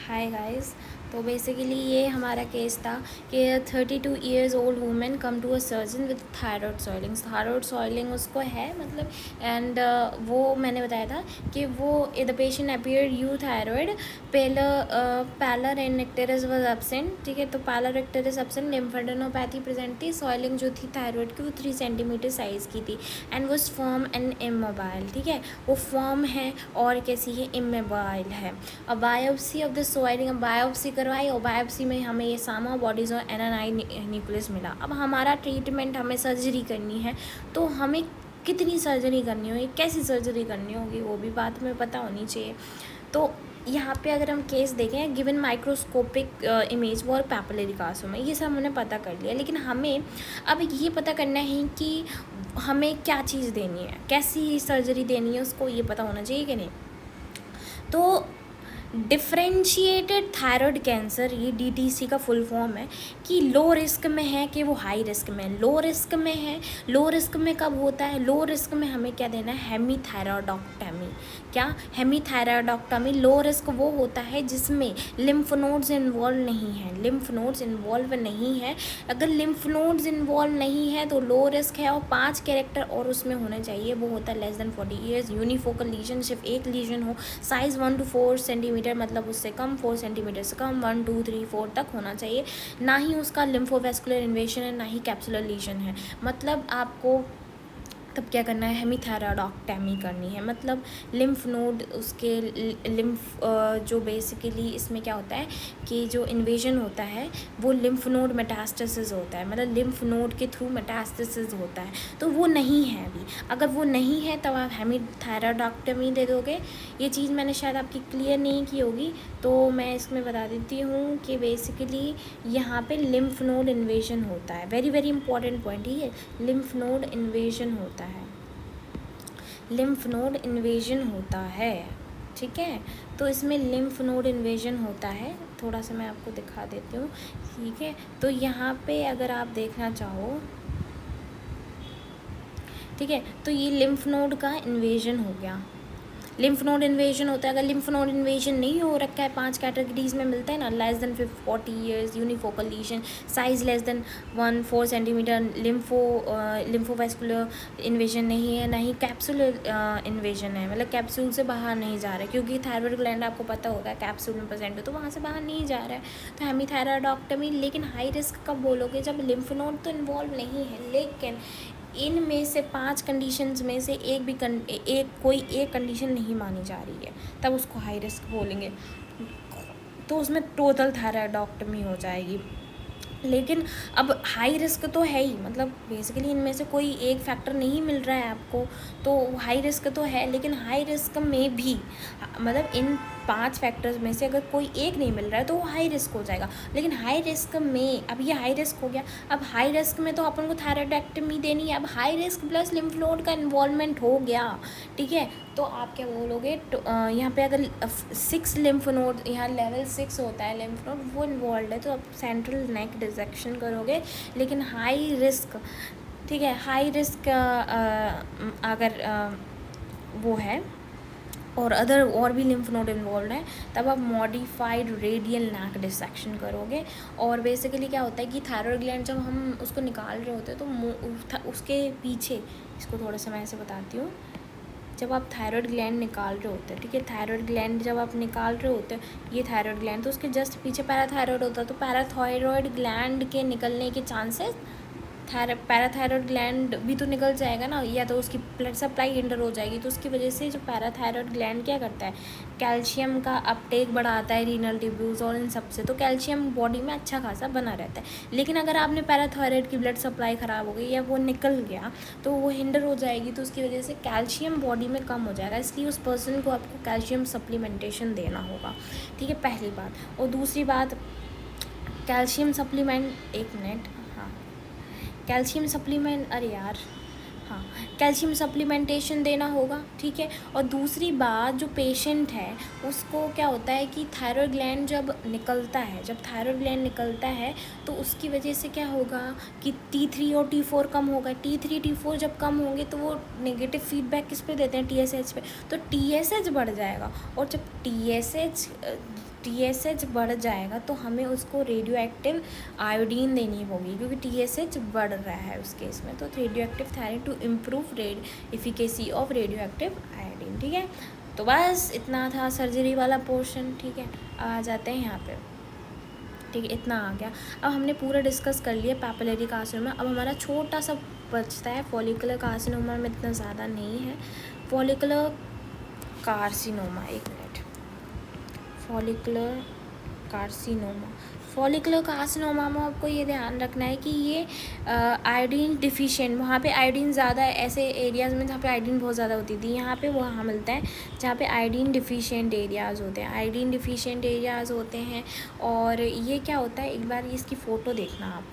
Hi guys. तो basically ये हमारा केस था कि 32 years old women come to a surgeon with thyroid swelling उसको है मतलब। एंड वो मैंने बताया था कि वो the patient appear euthyroid pallor and icterus was absent. ठीक है, तो pallor icterus absent, lymphadenopathy present थी, सॉइलिंग जो थी थायराइड की वो 3 सेंटीमीटर साइज़ की थी एंड वो फर्म एंड इमोबाइल। ठीक है, वो फर्म है और कैसी है, इमोबाइल है। अब बायोप्सी ऑफ द सोइलिंग, बायोप्सी करवाई और बायोप्सी में हमें ये सामा बॉडीज और एनानाई न्यूक्लियस मिला। अब हमारा ट्रीटमेंट, हमें सर्जरी करनी है तो हमें कितनी सर्जरी करनी होगी, कैसी सर्जरी करनी होगी, वो भी बात हमें पता होनी चाहिए। तो यहाँ पे अगर हम केस देखें, गिवन माइक्रोस्कोपिक इमेज वो और पैपिलरी कार्सिनोमा, ये सब हमने पता कर लिया, लेकिन हमें अब ये पता करना है कि हमें क्या चीज़ देनी है, कैसी सर्जरी देनी है, उसको ये पता होना चाहिए कि नहीं। तो डिफ्रेंशिएटेड थायराइड कैंसर, ये DTC का फुल फॉर्म है कि लो रिस्क में है कि वो हाई रिस्क में है। लो रिस्क में है, लो रिस्क में कब होता है, लो रिस्क में हमें क्या देना है, हेमीथायरॉयडक्टमी। क्या, हेमीथायरॉयडक्टमी। लो रिस्क वो होता है जिसमें लिम्फ नोड्स इन्वॉल्व नहीं है, लिम्फ नोड्स इन्वॉल्व नहीं है। अगर लिम्फ नोड्स इन्वॉल्व नहीं है तो लो रिस्क है, और 5 कैरेक्टर और उसमें होने चाहिए, वो होता है less than 40 years, unifocal lesion, सिर्फ एक लीजन हो, साइज़ 1 to 4 सेंटीमीटर, मतलब उससे कम, 4 सेंटीमीटर से कम, 1 2 3 4 तक होना चाहिए। ना ही उसका लिम्फोवेस्कुलर इन्वेशन है, ना ही कैप्सुलर लीजन है। मतलब आपको तब क्या करना है, हेमीथायरॉयडक्टमी करनी है। मतलब लिम्फ नोड, उसके लिम्फ जो बेसिकली इसमें क्या होता है कि जो इन्वेजन होता है वो लिम्फ नोड मेटास्टेसिस होता है, मतलब लिम्फ नोड के थ्रू मेटास्टेसिस होता है, तो वो नहीं है अभी। अगर वो नहीं है तब आप हेमीथायरॉयडक्टमी दे दोगे। ये चीज़ मैंने शायद आपकी क्लियर नहीं की होगी, तो मैं इसमें बता देती हूँ कि बेसिकली यहाँ पे लिम्फ नोड इन्वेजन होता है, वेरी वेरी इंपॉर्टेंट पॉइंट। ठीक है, लिम्फ नोड इन्वेजन होता है, लिम्फ नोड इन्वेजन होता है। ठीक है, तो इसमें लिम्फ नोड इन्वेजन होता है, थोड़ा सा मैं आपको दिखा देती हूँ। ठीक है, तो यहाँ पे अगर आप देखना चाहो, ठीक है, तो ये लिम्फ नोड का इन्वेजन हो गया, लिम्फ नोड इन्वेजन होता है। अगर लिम्फ नोड इन्वेजन नहीं हो रखा है, 5 कैटेगरीज में मिलता है ना, less than 40 years, unifocal lesion, size less than 1 4 centimetre, lymphovascular invasion नहीं है, ना ही कैप्सूलर इन्वेजन है, मतलब कैप्सूल से बाहर नहीं जा रहा है, क्योंकि थायराइड ग्लैंड आपको पता होगा कैप्सूल में प्रेजेंट है, तो वहाँ से बाहर नहीं जा रहा है, तो हेमीथायरॉयडक्टमी। लेकिन हाई रिस्क कब बोलोगे, जब लिम्फ नोड तो इन्वॉल्व नहीं है, लेकिन इनमें से 5 कंडीशंस में से कोई एक कंडीशन नहीं मानी जा रही है, तब उसको हाई रिस्क बोलेंगे, तो उसमें टोटल थायराइडक्टमी हो जाएगी। लेकिन अब हाई रिस्क तो है ही, मतलब बेसिकली इनमें से कोई एक फैक्टर नहीं मिल रहा है आपको, तो हाई रिस्क तो है, लेकिन हाई रिस्क में भी मतलब इन 5 फैक्टर्स में से अगर कोई एक नहीं मिल रहा है तो वो हाई रिस्क हो जाएगा। लेकिन हाई रिस्क में, अब ये हाई रिस्क हो गया, अब हाई रिस्क में तो अपन को थायराइडक्टमी देनी है, अब high risk plus lymph node का इन्वॉल्वमेंट हो गया। ठीक है, तो आप क्या बोलोगे, तो यहाँ पे अगर 6 लिम्फ नोड, यहाँ लेवल 6 होता है लिम्फ नोड, वो इन्वॉल्व है, तो आप सेंट्रल नेक डिसेक्शन करोगे। लेकिन हाई रिस्क, ठीक है, हाई रिस्क अगर वो है और और भी लिम्फ नोड इन्वॉल्व है, तब आप मॉडिफाइड रेडियल नेक डिसेक्शन करोगे। और बेसिकली क्या होता है कि थायराइड ग्लैंड जब हम उसको निकाल रहे होते हैं तो उसके पीछे, इसको थोड़ा सा मैं ऐसे बताती हूँ, जब आप थायराइड ग्लैंड निकाल रहे होते हैं, ठीक है, थायराइड ग्लैंड जब आप निकाल रहे होते हैं, ये थायराइड ग्लैंड, तो उसके जस्ट पीछे पैराथायराइड होता है, तो पैराथायराइड ग्लैंड के निकलने के चांसेस, पैराथायराइड ग्लैंड भी तो निकल जाएगा ना, या तो उसकी ब्लड सप्लाई हिंडर हो जाएगी, तो उसकी वजह से जो पैराथायराइड ग्लैंड क्या करता है, कैल्शियम का अपटेक बढ़ाता है रीनल ट्यूब्यूल्स और इन सब से, तो कैल्शियम बॉडी में अच्छा खासा बना रहता है। लेकिन अगर आपने पैराथायराइड की ब्लड सप्लाई ख़राब हो गई या वो निकल गया तो वो हिंडर हो जाएगी, तो उसकी वजह से कैल्शियम बॉडी में कम हो जाएगा, इसलिए उस पर्सन को आपको कैल्शियम सप्लीमेंटेशन देना होगा। ठीक है, पहली बात। और दूसरी बात, कैल्शियम सप्लीमेंट, एक मिनट, हाँ, कैल्शियम सप्लीमेंट, अरे यार, हाँ, कैल्शियम सप्लीमेंटेशन देना होगा। ठीक है, और दूसरी बात, जो पेशेंट है उसको क्या होता है कि थायराइड ग्लैंड जब निकलता है, जब थायराइड ग्लैंड निकलता है तो उसकी वजह से क्या होगा कि T3 और T4 कम होगा। T3 T4 जब कम होंगे तो वो नेगेटिव फीडबैक किस पे देते हैं, TSH पे, तो TSH बढ़ जाएगा। और जब TSH बढ़ जाएगा तो हमें उसको रेडियो एक्टिव आयोडीन देनी होगी, क्योंकि TSH बढ़ रहा है उस केस में। तो radioactive thyroid to improve efficacy of radioactive iodine. ठीक है, तो बस इतना था सर्जरी वाला पोर्शन। ठीक है, आ जाते हैं यहाँ पे। ठीक है, इतना आ गया। अब हमने पूरा डिस्कस कर लिया पैपिलरी कार्सिनोमा। अब हमारा छोटा सा बचता है फॉलिकुलर कार्सिनोमा में इतना ज़्यादा नहीं है। फॉलिकुलर कार्सिनोमा, एक मिनट, फॉलिकुलर कार्सिनोमा में आपको ये ध्यान रखना है कि ये आयोडीन डिफिशिएंट, वहाँ पे आयोडीन ज़्यादा ऐसे एरियाज़ में जहाँ पे आयोडीन बहुत ज़्यादा होती थी, यहाँ पे वहाँ मिलता है जहाँ पे आयोडीन डिफिशिएंट एरियाज़ होते हैं। आयोडीन डिफिशिएंट एरियाज़ होते हैं। और ये क्या होता है, एक बार इसकी फ़ोटो देखना आप,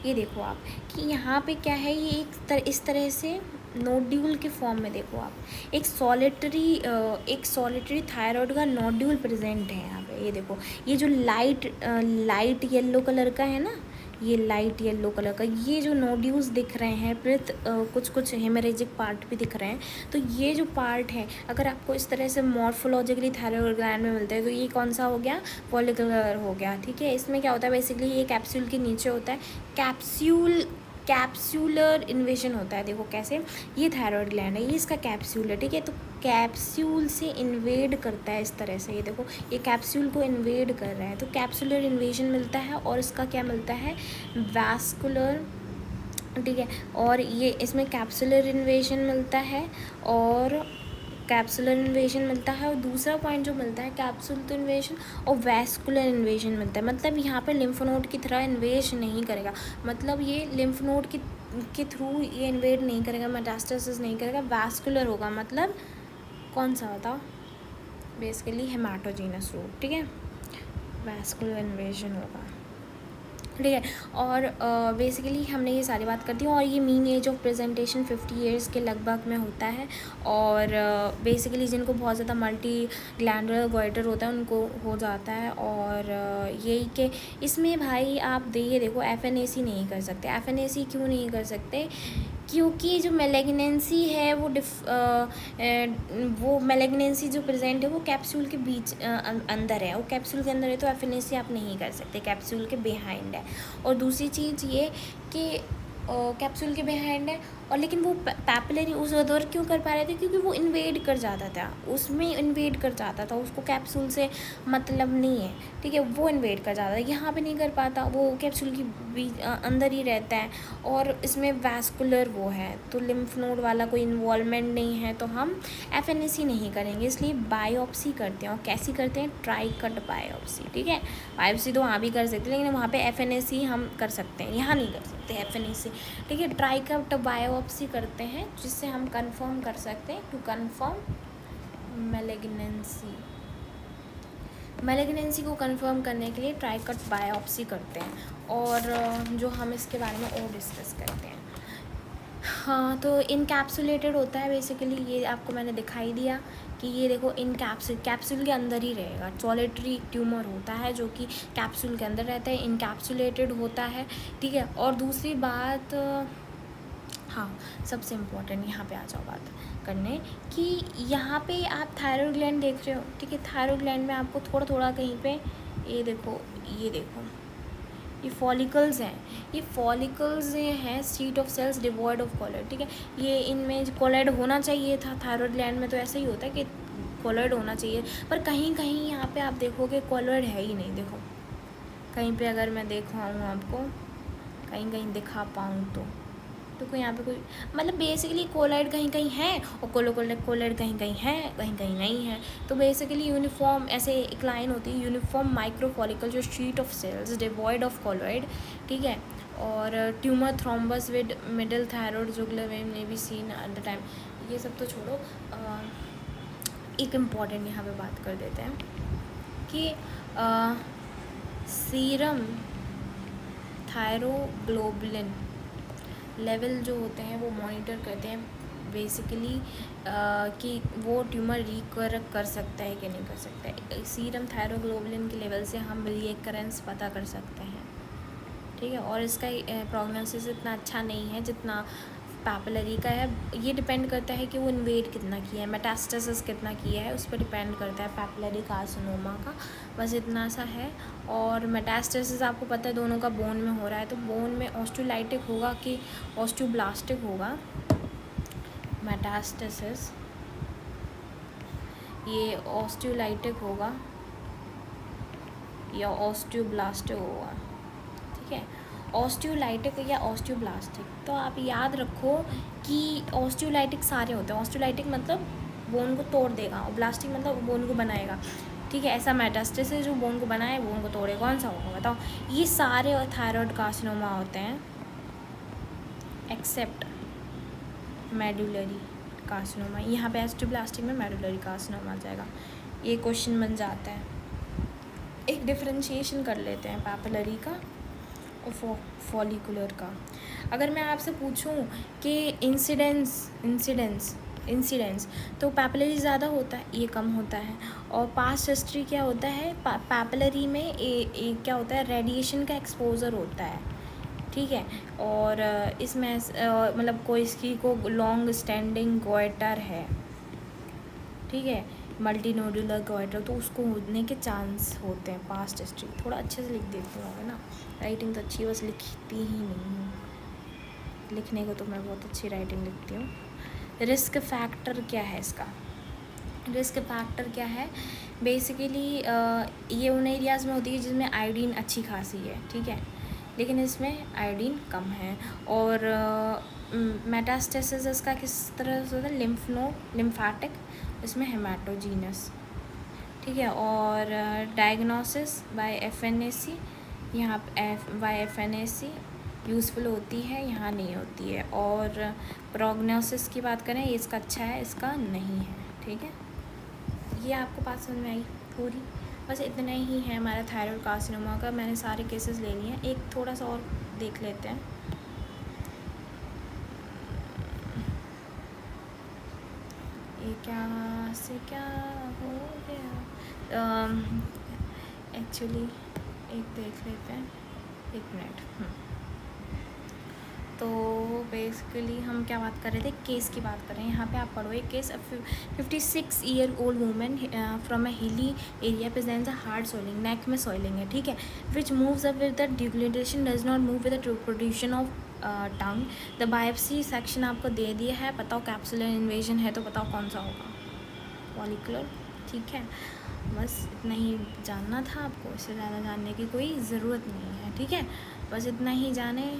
ये देखो आप कि यहाँ पे क्या है, ये इस तरह से नोड्यूल के फॉर्म में देखो आप, एक सॉलिटरी थायराइड का नोड्यूल प्रेजेंट है यहाँ पे। ये देखो, ये जो लाइट येलो कलर का है ना, ये लाइट येलो कलर का ये जो नोड्यूल्स दिख रहे हैं, कुछ हेमरेजिक पार्ट भी दिख रहे हैं। तो ये जो पार्ट है, अगर आपको इस तरह से मॉर्फोलॉजिकली थायराइड ग्लैंड में मिलते हैं, तो ये कौन सा हो गया, फॉलिकुलर हो गया। ठीक है, इसमें क्या होता है, बेसिकली ये कैप्सूल के नीचे होता है, कैप्सूलर इन्वेजन होता है। देखो कैसे, ये थायराइड ग्लैंड है, ये इसका कैप्सूल है। ठीक है, तो कैप्सूल से इन्वेड करता है इस तरह से, ये देखो ये कैप्सूल को इन्वेड कर रहा है, तो कैप्सूलर इन्वेजन मिलता है। और इसका क्या मिलता है, वैस्कुलर। ठीक है, और ये इसमें कैप्सूलर इन्वेजन मिलता है और दूसरा पॉइंट जो मिलता है, कैप्सूल इन्वेजन और वैस्कुलर इन्वेजन मिलता है। मतलब यहाँ पे लिम्फ नोड की तरह इन्वेज नहीं करेगा, मतलब ये लिम्फ नोड के थ्रू ये इन्वेड नहीं करेगा, मेटास्टेसिस नहीं करेगा, वैस्कुलर होगा। मतलब कौन सा बताओ, बेसिकली हेमाटोजीनस रूट। ठीक है, वैस्कुलर इन्वेजन होगा। ठीक है, और बेसिकली हमने ये सारी बात कर दी। और ये mean age of presentation 50 years के लगभग में होता है। और बेसिकली जिनको बहुत ज़्यादा मल्टी ग्लैंडुलर गॉइटर होता है उनको हो जाता है। और यही कि इसमें भाई आप ये देखो, FNAC नहीं कर सकते। FNAC क्यों नहीं कर सकते, क्योंकि जो मेलेग्नेंसी है वो मेलेग्नेंसी जो प्रेजेंट है वो कैप्सूल के बीच अंदर है, वो कैप्सूल के अंदर है, तो FNAC आप नहीं कर सकते, कैप्सूल के बिहाइंड है। और दूसरी चीज़ ये कि कैप्सूल के बिहाइंड है, और लेकिन वो पैपिलरी उस दौर क्यों कर पा रहे थे, क्योंकि वो इन्वेड कर जाता था, उसमें इन्वेड कर जाता था, उसको कैप्सूल से मतलब नहीं है। ठीक है, वो इन्वेड कर जाता है, यहाँ पे नहीं कर पाता, वो कैप्सूल की बीच अंदर ही रहता है। और इसमें वैस्कुलर वो है, तो लिम्फ नोड वाला कोई इन्वॉल्वमेंट नहीं है, तो हम FNAC नहीं करेंगे, इसलिए बायोप्सी करते हैं। और कैसी करते हैं, ट्राई कट बायोप्सी। ठीक है, बायोप्सी तो वहाँ भी कर सकते हैं, लेकिन वहाँ पे FNAC हम कर सकते हैं, यहाँ नहीं कर सकते FNAC। ठीक है, ट्राई कट बायोप्सी करते हैं, जिससे हम कंफर्म कर सकते हैं, टू कंफर्म मैलिग्नेंसी को कंफर्म करने के लिए ट्राई कट बायोप्सी करते हैं। और जो हम इसके बारे में और डिस्कस करते हैं, हाँ, तो इनकैप्सुलेटेड होता है बेसिकली, ये आपको मैंने दिखाई दिया कि ये देखो कैप्सूल के अंदर ही रहेगा। सॉलिटरी ट्यूमर होता है जो कि कैप्सूल के अंदर रहता है, इनकैप्सुलेटेड होता है। ठीक है, और दूसरी बात, हाँ, सबसे इम्पोर्टेंट यहाँ पे आ जाओ बात करने कि यहाँ पे आप थायराइड ग्लैंड देख रहे हो। ठीक है, थायराइड ग्लैंड में आपको थोड़ा थोड़ा कहीं पे ये देखो ये फॉलिकल्स हैं, ये फॉलिकल्स हैं, sheet of cells devoid of colloid. ठीक है, ये इनमें कॉलर होना चाहिए था, थायराइड ग्लैंड में तो ऐसा ही होता है कि कॉलर होना चाहिए, पर कहीं कहीं यहाँ पे आप देखोगे कॉलर है ही नहीं। देखो कहीं पे अगर मैं दिखाऊँ आपको, कहीं दिखा पाऊँ तो कोई यहाँ पे कोई, मतलब बेसिकली कोलाइड कहीं कहीं है और कोलाइड कहीं कहीं है, कहीं कहीं नहीं है। तो बेसिकली यूनिफॉर्म ऐसे एक लाइन होती है, यूनिफॉर्म माइक्रोफॉलिकल जो sheet of cells devoid of colloid. ठीक है, और tumour thrombus with middle thyroid jugular vein may be seen at the time. ये सब तो छोड़ो, एक इम्पॉर्टेंट यहाँ पे बात कर देते हैं कि सीरम थायरोग्लोबुलिन लेवल जो होते हैं वो मॉनिटर करते हैं बेसिकली कि वो ट्यूमर रिकर कर सकता है कि नहीं कर सकता है। सीरम थायरोग्लोबुलिन के लेवल से हम रिकरेंस पता कर सकते हैं। ठीक है, और इसका प्रोग्नोसिस इतना अच्छा नहीं है जितना पैपिलरी का है। ये डिपेंड करता है कि वो इन्वेड कितना किया है, मेटास्टेसिस कितना किया है, उस पर डिपेंड करता है पैपिलरी कार्सिनोमा का। बस इतना सा है। और मेटास्टेसिस आपको पता है दोनों का बोन में हो रहा है, तो बोन में ऑस्टियोलाइटिक होगा कि ऑस्टियोब्लास्टिक होगा। मेटास्टेसिस ये ऑस्टियोलाइटिक होगा या ऑस्टियोब्लास्टिक होगा, ठीक है। ऑस्टियोलाइटिक या ऑस्टियोब्लास्टिक, तो आप याद रखो कि ऑस्टियोलाइटिक सारे होते हैं। ऑस्टियोलाइटिक मतलब बोन को तोड़ देगा, और ब्लास्टिक मतलब बोन को बनाएगा, ठीक है। ऐसा मेटास्टेसिस जो बोन को बनाए बोन को तोड़े, कौन सा होगा बताओ? ये सारे थायराइड कार्सिनोमा होते हैं एक्सेप्ट मेडुलरी कार्सिनोमा। यहाँ पे ऑस्टियोब्लास्टिक में मेडुलरी कार्सिनोमा आ जाएगा। ये क्वेश्चन बन जाता है। एक डिफरेंशिएशन कर लेते हैं पैपिलरी का और फॉलिकुलर का। अगर मैं आपसे पूछूं कि इंसिडेंस तो पैपिलरी ज़्यादा होता है, ये कम होता है। और पास्ट हिस्ट्री क्या होता है, पैपिलरी में क्या होता है, रेडिएशन का एक्सपोजर होता है, ठीक है। और इसमें मतलब कोई इसकी को लॉन्ग स्टैंडिंग गोइटर है, ठीक है, मल्टी नोडुलर गोइटर, तो उसको होने के चांस होते हैं। पास्ट हिस्ट्री थोड़ा अच्छे से लिख देती हूँ, है ना। राइटिंग तो अच्छी, बस लिखती ही नहीं हूँ। लिखने को तो मैं बहुत अच्छी राइटिंग लिखती हूँ। रिस्क फैक्टर क्या है इसका? रिस्क फैक्टर क्या है? बेसिकली ये उन एरियाज़ में होती है जिसमें आयोडीन अच्छी खासी है, ठीक है, लेकिन इसमें आयोडीन कम है। और मेटास्टेसिस इसका किस तरह से होता है? लिम्फैटिक, इसमें हेमाटोजीनस, ठीक है। और डायग्नोसिस बाय FNAC, यहाँ बाय FNAC यूज़फुल होती है, यहाँ नहीं होती है। और प्रोग्नोसिस की बात करें, ये इसका अच्छा है, इसका नहीं है, ठीक है। ये आपको बात समझ में आई पूरी? बस इतना ही है हमारा थायराइड कार्सिनोमा का। मैंने सारे केसेस ले लिए हैं। एक थोड़ा सा और देख लेते हैं। ये क्या से क्या हो गया, एक्चुअली एक देख लेते हैं, 1 मिनट। तो बेसिकली हम क्या बात कर रहे थे? केस की बात कर रहे हैं। यहाँ पे आप पढ़ो एक case. 56-year-old women from a hilly area presents a hard swelling, neck में सोइलिंग है, ठीक है, which moves up with the deglutition, does not move with the production of tongue. The biopsy section आपको दे दिया है, बताओ कैप्सुलर इन्वेजन है, तो बताओ कौन सा होगा? फॉलिकुलर, ठीक है। बस इतना ही जानना था आपको, इससे ज़्यादा जानने की कोई ज़रूरत नहीं है, ठीक है। बस इतना ही जाने,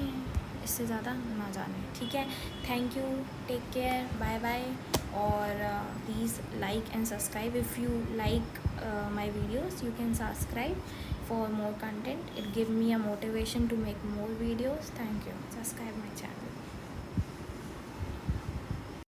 इससे ज़्यादा ना जाने, ठीक है। Thank you, take care, bye bye. और please like and subscribe if you like my videos, you can subscribe for more content. It give me a motivation to make more videos. Thank you. Subscribe my channel.